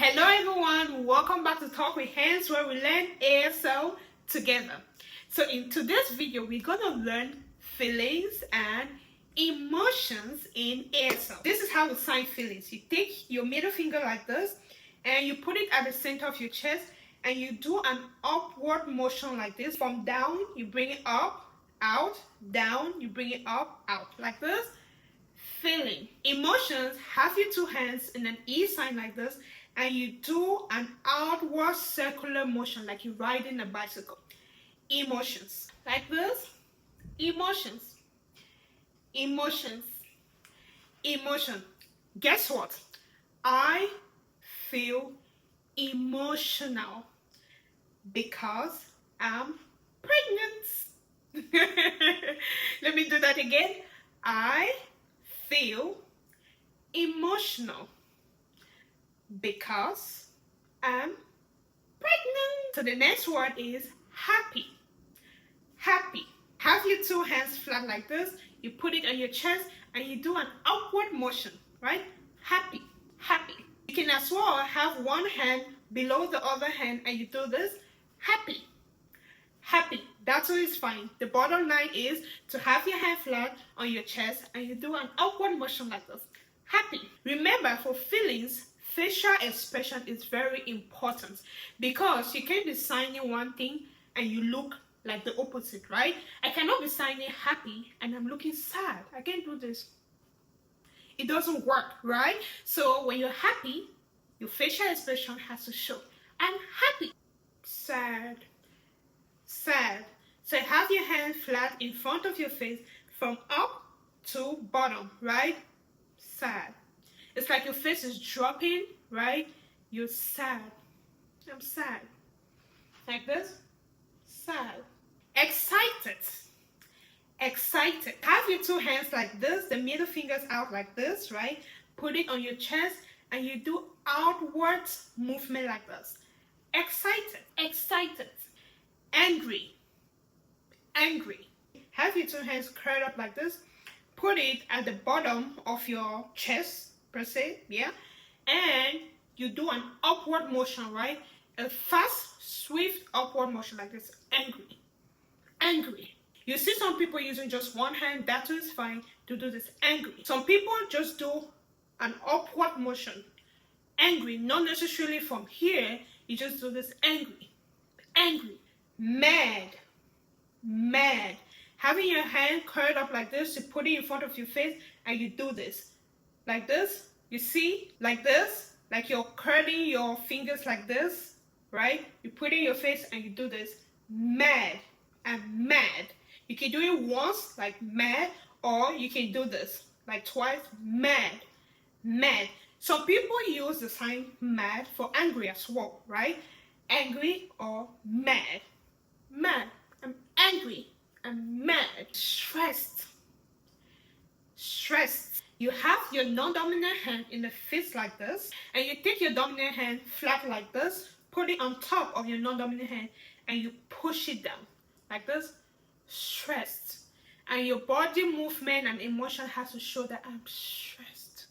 Hello everyone, welcome back to Talk with Hands, where we learn ASL together. So in today's video, we're going to learn feelings and emotions in ASL. This is how to sign feelings. You take your middle finger like this and you put it at the center of your chest and you do an upward motion like this. From down, you bring it up, out, down, you bring it up, out, like this. Feeling. Emotions, have your two hands in an E sign like this, and you do an outward circular motion like you're riding a bicycle. Emotions. Like this. Emotions. Emotions. Emotion. Guess what? I feel emotional because I'm pregnant. Let me do that again. I feel emotional because I'm pregnant. So the next word is happy. Happy. Have your two hands flat like this. You put it on your chest and you do an upward motion, right? Happy. Happy. You can as well have one hand below the other hand and you do this. Happy. Happy. That's always fine. The bottom line is to have your hand flat on your chest and you do an upward motion like this. Happy. Remember, for feelings, facial expression is very important because you can't be signing one thing and you look like the opposite, right? I cannot be signing happy and I'm looking sad. I can't do this. It doesn't work, right? So when you're happy, your facial expression has to show. I'm happy. Sad. Sad. So have your hand flat in front of your face from up to bottom, right? Sad. It's like your face is dropping, right? You're sad. I'm sad. Like this. Sad. Excited. Excited. Have your two hands like this, the middle fingers out like this, right? Put it on your chest and you do outward movement like this. Excited. Excited. Angry. Angry. Have your two hands curled up like this. Put it at the bottom of your chest, per se, yeah? And you do an upward motion, right? A fast, swift upward motion like this. Angry. Angry. You see some people using just one hand, that too is fine to do this. Angry. Some people just do an upward motion. Angry. Not necessarily from here. You just do this. Angry. Angry. Mad. Mad. Having your hand curled up like this, you put it in front of your face and you do this. Like this. You see? Like this. Like you're curling your fingers like this. Right? You put it in your face and you do this. Mad. And mad. You can do it once, like mad, or you can do this, like twice. Mad. Mad. Some people use the sign mad for angry as well, right? Angry or mad. Mad. I'm angry. I'm mad. Stressed. Stressed. You have your non-dominant hand in the fist like this, and you take your dominant hand flat like this, put it on top of your non-dominant hand, and you push it down like this. Stressed. And your body movement and emotion has to show that I'm stressed.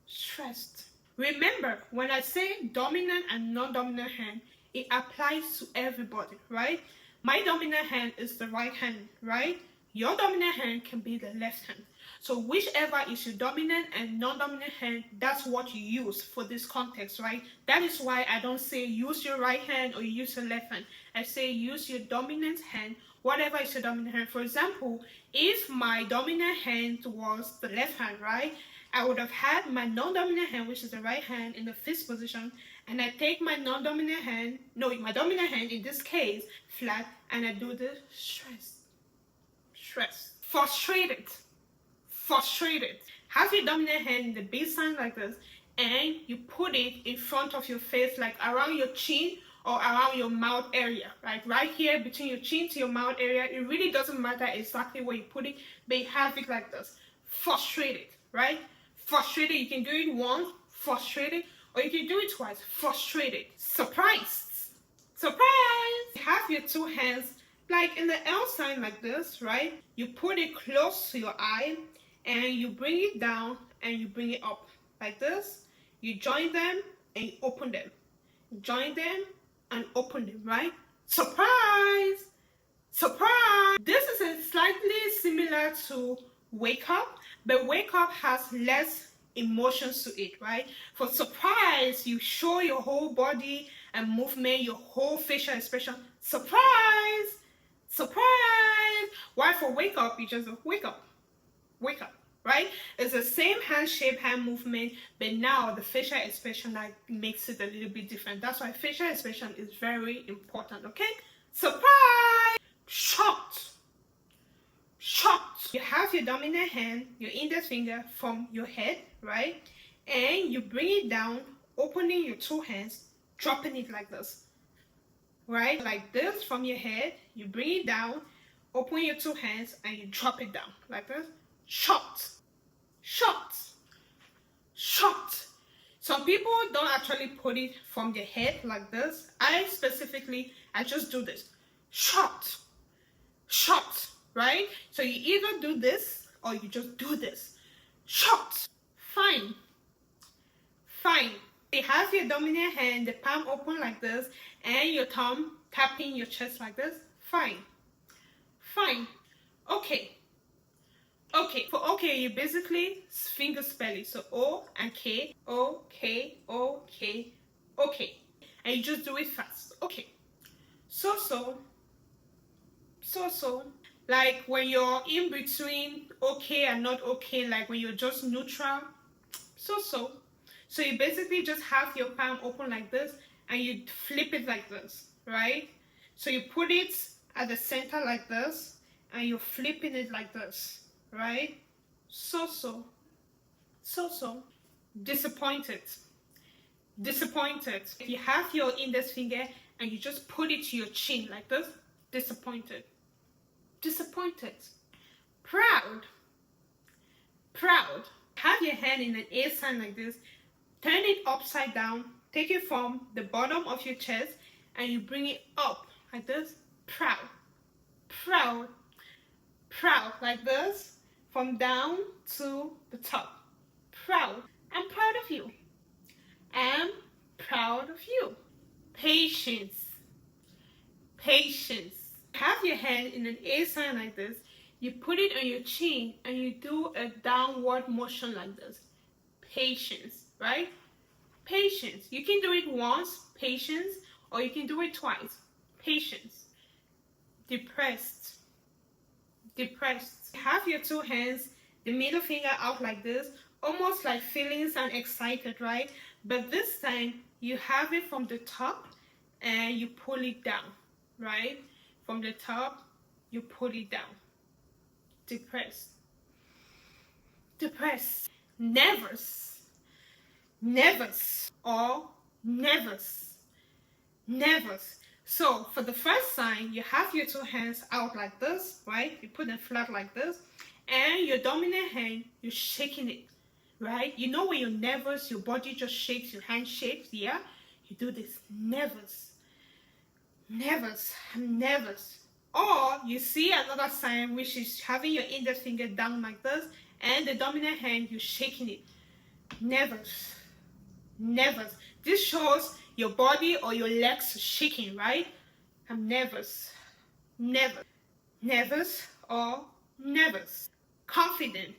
Stressed. Remember, when I say dominant and non-dominant hand, it applies to everybody, right? My dominant hand is the right hand, right? Your dominant hand can be the left hand. So whichever is your dominant and non-dominant hand, that's what you use for this context, right? That is why I don't say use your right hand or use your left hand. I say use your dominant hand, whatever is your dominant hand. For example, if my dominant hand was the left hand, right? I would have had my non-dominant hand, which is the right hand, in the fist position, and I take my non-dominant hand, my dominant hand in this case, flat, and I do the stress. Stress. Frustrated. Frustrated. Have your dominant hand in the B sign like this, and you put it in front of your face, like around your chin or around your mouth area, right here between your chin to your mouth area. It really doesn't matter exactly where you put it, but you have it like this. Frustrated, right? Frustrated. You can do it once, frustrated, or you can do it twice, frustrated. Surprised. Surprise! Have your two hands like in the L sign like this, right? You put it close to your eye and you bring it down and you bring it up like this. You join them and you open them. Join them and open them, right? Surprise! Surprise! This is slightly similar to wake up, but wake up has less emotions to it, right? For surprise, you show your whole body and movement, your whole facial expression. Surprise! Surprise! While for wake up, you just wake up, wake up, right? It's the same hand shape, hand movement, but now the facial expression like makes it a little bit different. That's why facial expression is very important, okay? Surprise! Shot. Shot. You have your dominant hand, your index finger from your head, right? And you bring it down, opening your two hands, dropping it like this, right? Like this from your head, you bring it down, open your two hands, and you drop it down like this. Shot. Shot. Shot. Some people don't actually put it from their head like this. I just do this. Shot. Shot. Right? So you either do this or you just do this. Shot. Fine. Fine. You have your dominant hand, the palm open like this, and your thumb tapping your chest like this. Fine. Fine. Okay. Okay. For okay, you basically finger spell it. So O and K. O, K, O, K, okay. And you just do it fast. Okay. So. Like when you're in between okay and not okay, like when you're just neutral. So you basically just have your palm open like this and you flip it like this, right? So you put it at the center like this and you're flipping it like this, right? So. Disappointed. Disappointed. You have your index finger and you just put it to your chin like this. Disappointed. Disappointed. Proud. Proud. Have your hand in an A sign like this. Turn it upside down. Take it from the bottom of your chest and you bring it up like this. Proud. Proud. Proud. Like this. From down to the top. Proud. I'm proud of you. I'm proud of you. Patience. Patience. Have your hand in an A sign like this. You put it on your chin and you do a downward motion like this. Patience, right? Patience. You can do it once, patience, or you can do it twice. Patience. Depressed. Depressed. Have your two hands, the middle finger out like this, almost like feelings and excited, right? But this time you have it from the top and you pull it down, right? From the top, you pull it down. Depressed. Depressed. Nervous. Nervous. Or nervous. Nervous. So for the first sign, you have your two hands out like this, right? You put them flat like this. And your dominant hand, you're shaking it, right? You know when you're nervous, your body just shakes, your hand shakes, yeah? You do this. Nervous. Nervous. I'm nervous. Or you see another sign which is having your index finger down like this and the dominant hand, you're shaking it. Nervous. Nervous. This shows your body or your legs shaking, right? I'm nervous. Nervous. Nervous or nervous. Confident.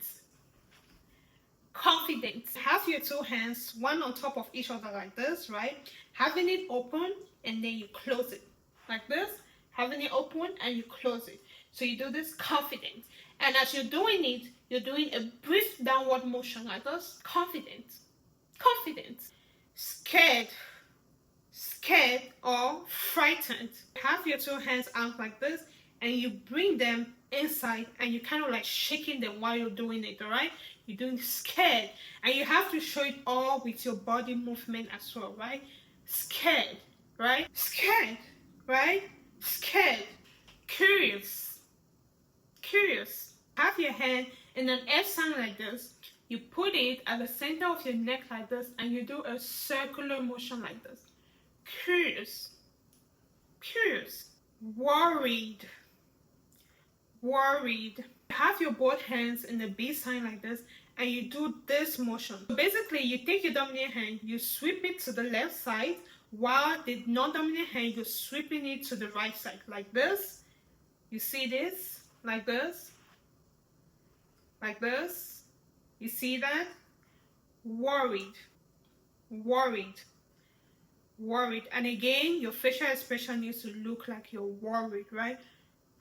Confident. Have your two hands, one on top of each other like this, right? Having it open and then you close it like this. Having it open and you close it. So you do this confident. And as you're doing it, you're doing a brief downward motion like this. Confident. Confident. Scared. Scared or frightened. Have your two hands out like this and you bring them inside and you kind of like shaking them while you're doing it, all right? You're doing scared and you have to show it all with your body movement as well, right? Scared, right? Scared, right? Scared. Curious. Curious. Have your hand in an F sign like this. You put it at the center of your neck like this and you do a circular motion like this. Curious. Curious. Worried. Worried. Have your both hands in the B sign like this and you do this motion. So basically, you take your dominant hand, you sweep it to the left side, while the non-dominant hand, you're sweeping it to the right side, like this. You see this? Like this. Like this. You see that? Worried. Worried. Worried. And again, your facial expression needs to look like you're worried, right?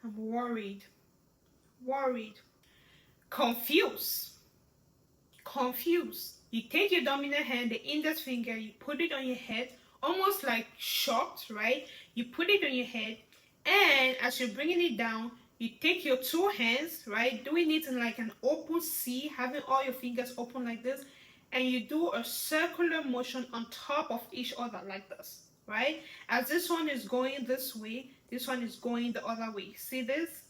I'm worried. Worried. Confused. Confused. You take your dominant hand, the index finger, you put it on your head, almost like shocked, right? You put it on your head, and as you're bringing it down, you take your two hands, right? Doing it in like an open C, having all your fingers open like this, and you do a circular motion on top of each other like this, right? As this one is going this way, this one is going the other way. See this?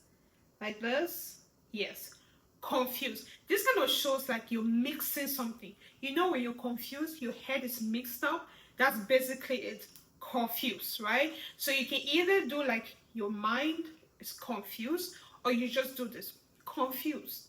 Like this? Yes. Confused. This kind of shows like you're mixing something. You know, when you're confused, your head is mixed up. That's basically it. Confused, right? So you can either do like your mind is confused, or you just do this. Confused.